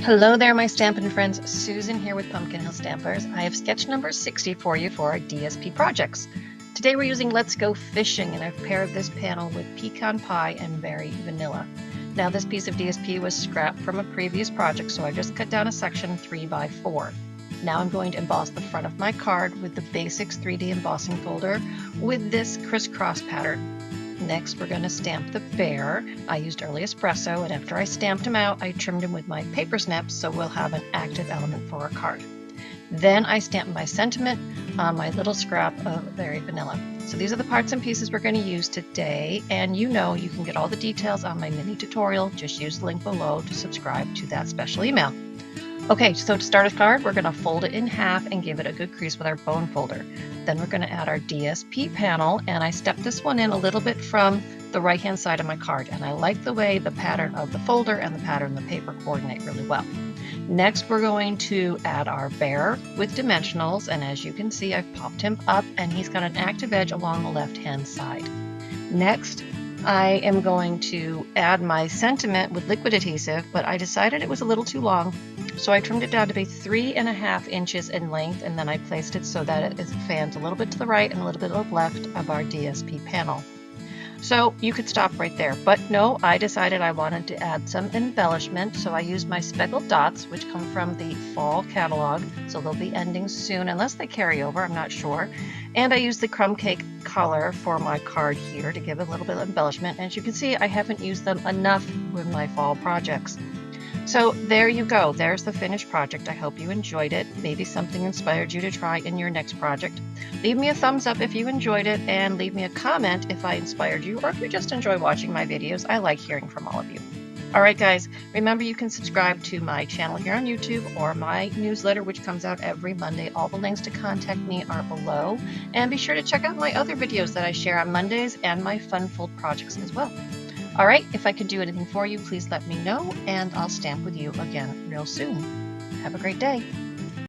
Hello there, my stampin' friends. Susan here with Pumpkin Hill Stampers. I have sketch number 60 for you for our DSP projects. Today we're using Let's Go Fishing, and I've paired this panel with Pecan Pie and Berry Vanilla. Now this piece of DSP was scrapped from a previous project, so I just cut down a section 3x4. Now I'm going to emboss the front of my card with the Basics 3D embossing folder with this crisscross pattern. Next, we're going to stamp the bear. I used early espresso, and after I stamped him out, I trimmed him with my paper snips so we'll have an active element for our card. Then I stamped my sentiment on my little scrap of Berry Vanilla. So these are the parts and pieces we're going to use today, and you can get all the details on my mini tutorial. Just use the link below to subscribe to that special email. Okay, so to start a card, we're going to fold it in half and give it a good crease with our bone folder. Then we're going to add our DSP panel, and I stepped this one in a little bit from the right-hand side of my card, and I like the way the pattern of the folder and the pattern of the paper coordinate really well. Next, we're going to add our bear with dimensionals, and as you can see, I've popped him up, and he's got an active edge along the left-hand side. Next, I am going to add my sentiment with liquid adhesive, but I decided it was a little too long, so I trimmed it down to be 3.5 inches in length, and then I placed it so that it fans a little bit to the right and a little bit to the left of our DSP panel. So you could stop right there, but no, I decided I wanted to add some embellishment, so I used my speckled dots, which come from the fall catalog, so they'll be ending soon, unless they carry over, I'm not sure. And I used the crumb cake color for my card here to give a little bit of embellishment. And as you can see, I haven't used them enough with my fall projects. So there you go. There's the finished project. I hope you enjoyed it. Maybe something inspired you to try in your next project. Leave me a thumbs up if you enjoyed it, and leave me a comment if I inspired you, or if you just enjoy watching my videos. I like hearing from all of you. All right, guys, remember you can subscribe to my channel here on YouTube or my newsletter, which comes out every Monday. All the links to contact me are below. And be sure to check out my other videos that I share on Mondays and my fun fold projects as well. All right, if I could do anything for you, please let me know, and I'll stamp with you again real soon. Have a great day.